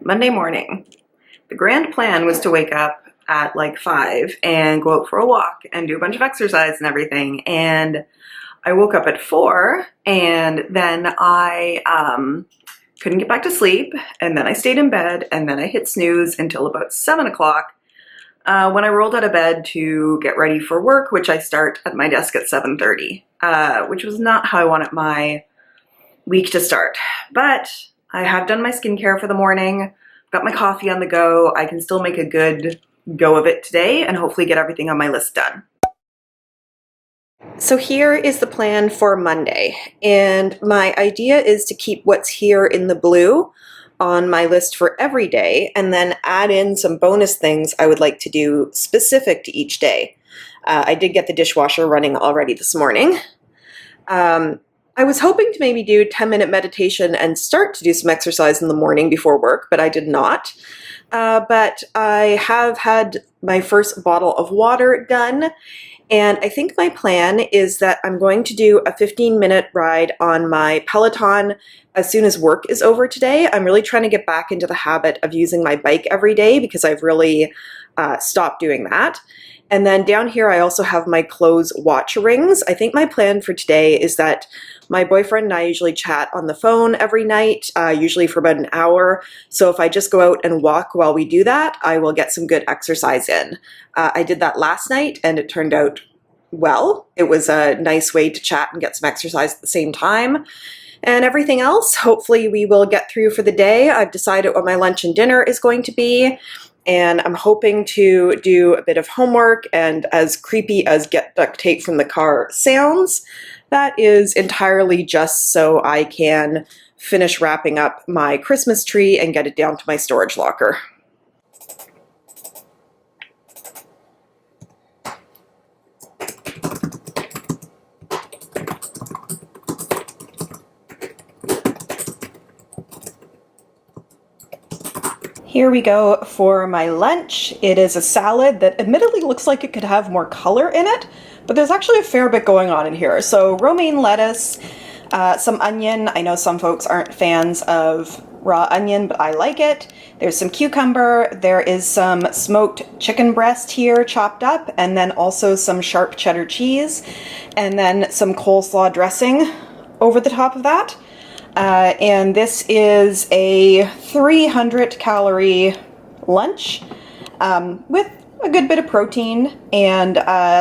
Monday morning. The grand plan was to wake up at like 5 and go out for a walk and do a bunch of exercise and everything. And I woke up at 4 and then I couldn't get back to sleep. And then I stayed in bed and then I hit snooze until about 7 o'clock when I rolled out of bed to get ready for work, which I start at my desk at 7:30, which was not how I wanted my week to start. But I have done my skincare for the morning, got my coffee on the go. I can still make a good go of it today and hopefully get everything on my list done. So here is the plan for Monday, and my idea is to keep what's here in the blue on my list for every day and then add in some bonus things I would like to do specific to each day. I did get the dishwasher running already this morning. I was hoping to maybe do 10-minute meditation and start to do some exercise in the morning before work, but I did not. But I have had my first bottle of water done, and I think my plan is that I'm going to do a 15-minute ride on my Peloton as soon as work is over today. I'm really trying to get back into the habit of using my bike every day because I've really stopped doing that. And then down here, I also have my clothes watch rings. I think my plan for today is that my boyfriend and I usually chat on the phone every night, usually for about an hour. So if I just go out and walk while we do that, I will get some good exercise in. I did that last night and it turned out well. It was a nice way to chat and get some exercise at the same time. And everything else, hopefully we will get through for the day. I've decided what my lunch and dinner is going to be. And I'm hoping to do a bit of homework, and as creepy as get duct tape from the car sounds, that is entirely just so I can finish wrapping up my Christmas tree and get it down to my storage locker. Here we go for my lunch. It is a salad that admittedly looks like it could have more color in it, but there's actually a fair bit going on in here. So romaine lettuce, some onion. I know some folks aren't fans of raw onion, but I like it. There's some cucumber. There is some smoked chicken breast here chopped up, and then also some sharp cheddar cheese, and then some coleslaw dressing over the top of that. And this is a 300-calorie lunch with a good bit of protein and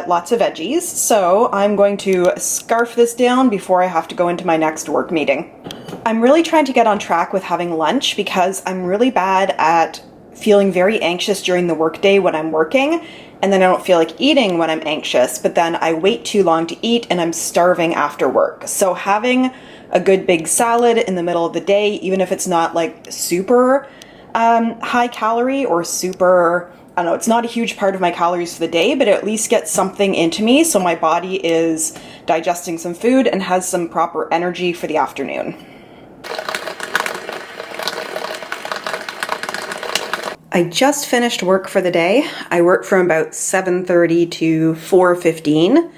lots of veggies. So I'm going to scarf this down before I have to go into my next work meeting. I'm really trying to get on track with having lunch because I'm really bad at feeling very anxious during the workday when I'm working, and then I don't feel like eating when I'm anxious, but then I wait too long to eat and I'm starving after work. So having a good big salad in the middle of the day, even if it's not like super high calorie or super, I don't know, it's not a huge part of my calories for the day, but it at least gets something into me so my body is digesting some food and has some proper energy for the afternoon. I just finished work for the day. I worked from about 7:30 to 4:15.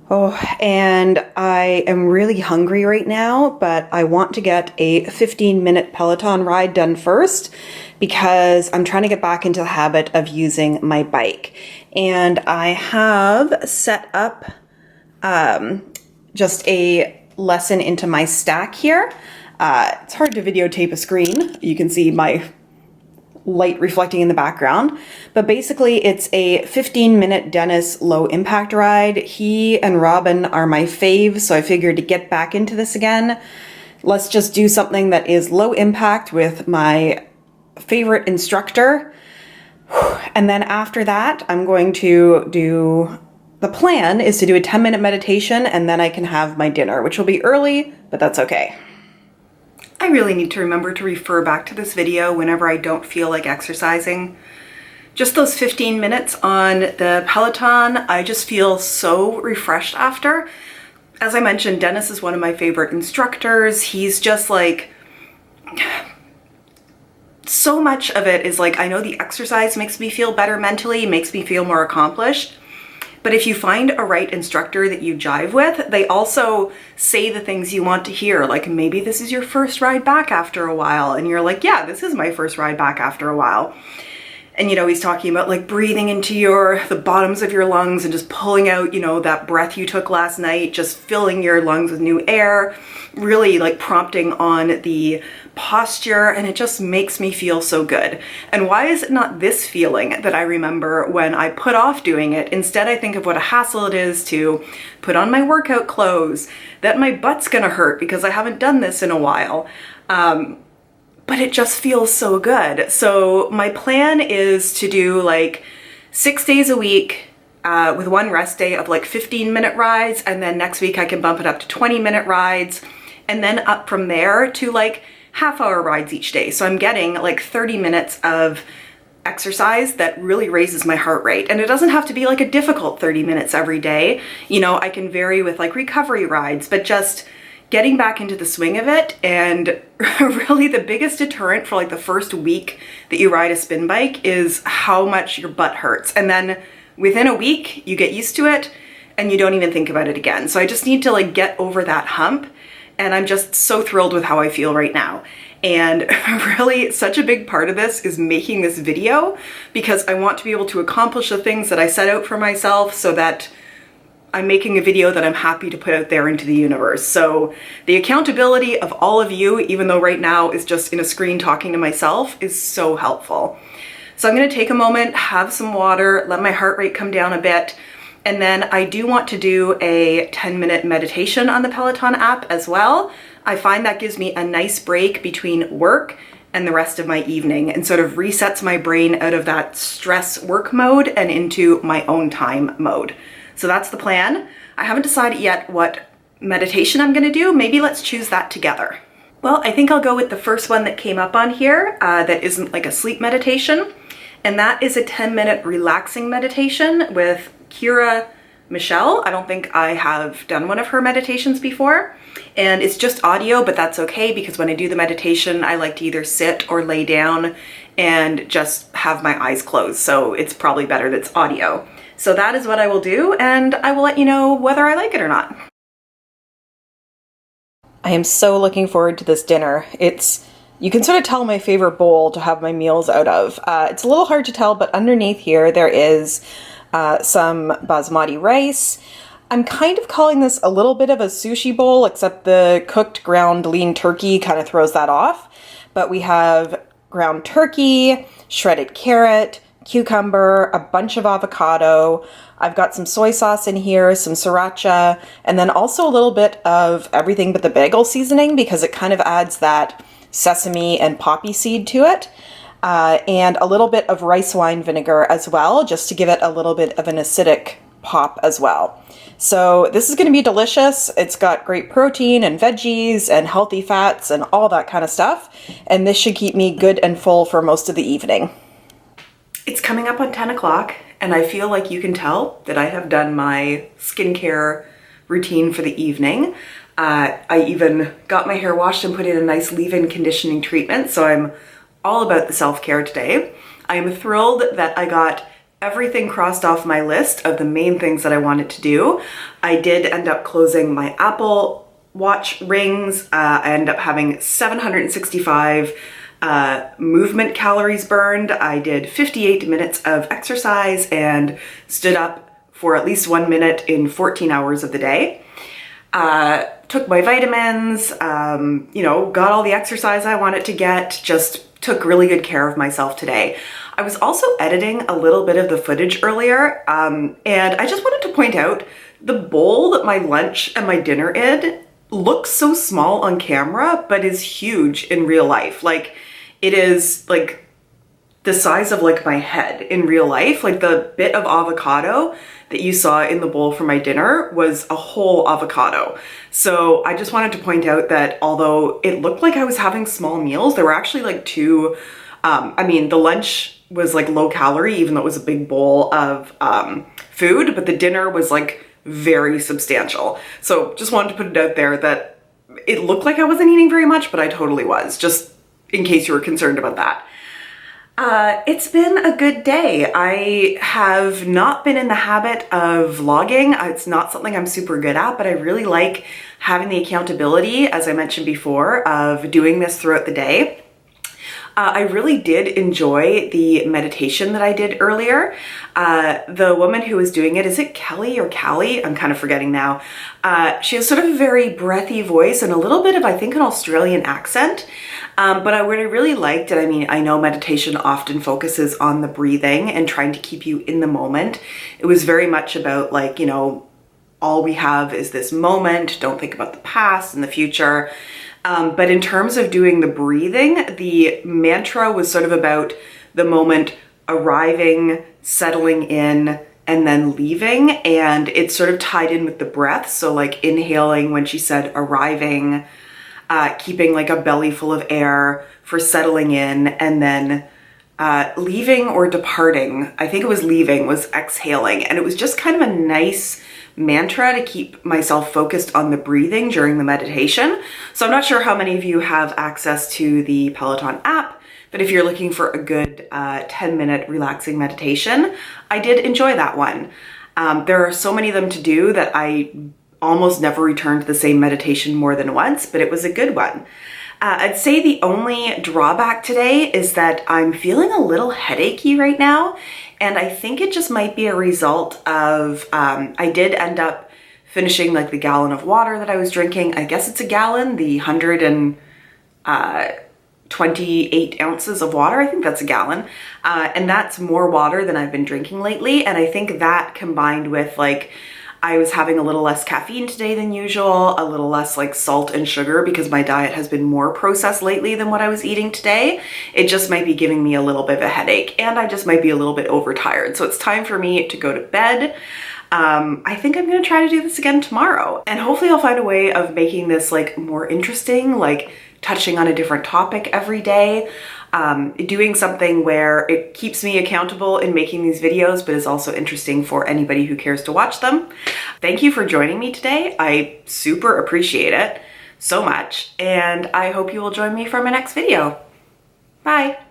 Oh, and I am really hungry right now, but I want to get a 15-minute Peloton ride done first because I'm trying to get back into the habit of using my bike. And I have set up just a lesson into my stack here. It's hard to videotape a screen. You can see my light reflecting in the background, but basically it's a 15-minute Dennis low impact ride. He and Robin are my faves, so I figured to get back into this again, let's just do something that is low impact with my favorite instructor. And then after that, I'm going to do, the plan is to do a 10-minute meditation, and then I can have my dinner, which will be early, but that's okay. I really need to remember to refer back to this video whenever I don't feel like exercising. Just those 15 minutes on the Peloton, I just feel so refreshed after. As I mentioned, Dennis is one of my favorite instructors. He's just like, so much of it is like, I know the exercise makes me feel better mentally, makes me feel more accomplished, But if you find a right instructor that you jive with, they also say the things you want to hear. Like maybe this is your first ride back after a while. And you're like, yeah, this is my first ride back after a while. And, you know, he's talking about like breathing into the bottoms of your lungs and just pulling out, you know, that breath you took last night, just filling your lungs with new air, really like prompting on the posture. And it just makes me feel so good. And why is it not this feeling that I remember when I put off doing it? Instead, I think of what a hassle it is to put on my workout clothes, that my butt's gonna hurt because I haven't done this in a while. But it just feels so good. So my plan is to do like 6 days a week with one rest day of like 15-minute rides. And then next week I can bump it up to 20-minute rides. And then up from there to like half-hour rides each day. So I'm getting like 30 minutes of exercise that really raises my heart rate. And it doesn't have to be like a difficult 30 minutes every day. You know, I can vary with like recovery rides, but just getting back into the swing of it. And really the biggest deterrent for like the first week that you ride a spin bike is how much your butt hurts. And then within a week you get used to it and you don't even think about it again. So I just need to like get over that hump. And I'm just so thrilled with how I feel right now. And really such a big part of this is making this video because I want to be able to accomplish the things that I set out for myself so that I'm making a video that I'm happy to put out there into the universe. So the accountability of all of you, even though right now is just in a screen talking to myself, is so helpful. So I'm gonna take a moment, have some water, let my heart rate come down a bit, and then I do want to do a 10-minute meditation on the Peloton app as well. I find that gives me a nice break between work and the rest of my evening and sort of resets my brain out of that stress work mode and into my own time mode. So that's the plan. I haven't decided yet what meditation I'm gonna do. Maybe let's choose that together. Well, I think I'll go with the first one that came up on here that isn't like a sleep meditation. And that is a 10-minute relaxing meditation with Kira Michelle. I don't think I have done one of her meditations before. And it's just audio, but that's okay because when I do the meditation, I like to either sit or lay down and just have my eyes closed. So it's probably better that it's audio. So that is what I will do, and I will let you know whether I like it or not. I am so looking forward to this dinner. You can sort of tell my favorite bowl to have my meals out of. It's a little hard to tell, but underneath here there is some basmati rice. I'm kind of calling this a little bit of a sushi bowl, except the cooked ground lean turkey kind of throws that off. But we have ground turkey, shredded carrot, cucumber, a bunch of avocado. I've got some soy sauce in here, some sriracha, and then also a little bit of everything but the bagel seasoning because it kind of adds that sesame and poppy seed to it. And a little bit of rice wine vinegar as well, just to give it a little bit of an acidic pop as well. So this is going to be delicious. It's got great protein and veggies and healthy fats and all that kind of stuff. And this should keep me good and full for most of the evening. It's coming up on 10 o'clock and I feel like you can tell that I have done my skincare routine for the evening. I even got my hair washed and put in a nice leave-in conditioning treatment, so I'm all about the self-care today. I am thrilled that I got everything crossed off my list of the main things that I wanted to do. I did end up closing my Apple Watch rings. I ended up having 765 movement calories burned. I did 58 minutes of exercise and stood up for at least 1 minute in 14 hours of the day. Took my vitamins, you know, got all the exercise I wanted to get, just took really good care of myself today. I was also editing a little bit of the footage earlier, and I just wanted to point out the bowl that my lunch and my dinner in looks so small on camera, but is huge in real life. Like, it is like the size of like my head in real life. Like the bit of avocado that you saw in the bowl for my dinner was a whole avocado. So I just wanted to point out that although it looked like I was having small meals, there were actually like two, I mean, the lunch was like low calorie, even though it was a big bowl of food, but the dinner was like very substantial. So just wanted to put it out there that it looked like I wasn't eating very much, but I totally was, just in case you were concerned about that. It's been a good day. I have not been in the habit of vlogging. It's not something I'm super good at, but I really like having the accountability, as I mentioned before, of doing this throughout the day. I really did enjoy the meditation that I did earlier. The woman who was doing it, is it Kelly or Callie? I'm kind of forgetting now. She has sort of a very breathy voice and a little bit of, I think, an Australian accent. But what I really liked, and I mean, I know meditation often focuses on the breathing and trying to keep you in the moment. It was very much about like, you know, all we have is this moment. Don't think about the past and the future. But in terms of doing the breathing, the mantra was sort of about the moment arriving, settling in, and then leaving. And it sort of tied in with the breath. So like inhaling when she said arriving, keeping like a belly full of air for settling in, and then leaving or departing. I think it was leaving, was exhaling. And it was just kind of a nice mantra to keep myself focused on the breathing during the meditation. So I'm not sure how many of you have access to the Peloton app, but if you're looking for a good 10-minute relaxing meditation, I did enjoy that one. There are so many of them to do that I almost never return to the same meditation more than once, but it was a good one. I'd say the only drawback today is that I'm feeling a little headachy right now, and I think it just might be a result of, I did end up finishing like the gallon of water that I was drinking. I guess it's a gallon, the 128 ounces of water. I think that's a gallon. And that's more water than I've been drinking lately. And I think that combined with like, I was having a little less caffeine today than usual, a little less like salt and sugar because my diet has been more processed lately than what I was eating today. It just might be giving me a little bit of a headache, and I just might be a little bit overtired. So it's time for me to go to bed. I think I'm gonna try to do this again tomorrow, and hopefully I'll find a way of making this like more interesting, like touching on a different topic every day. Doing something where it keeps me accountable in making these videos, but is also interesting for anybody who cares to watch them. Thank you for joining me today. I super appreciate it so much, and I hope you will join me for my next video. Bye.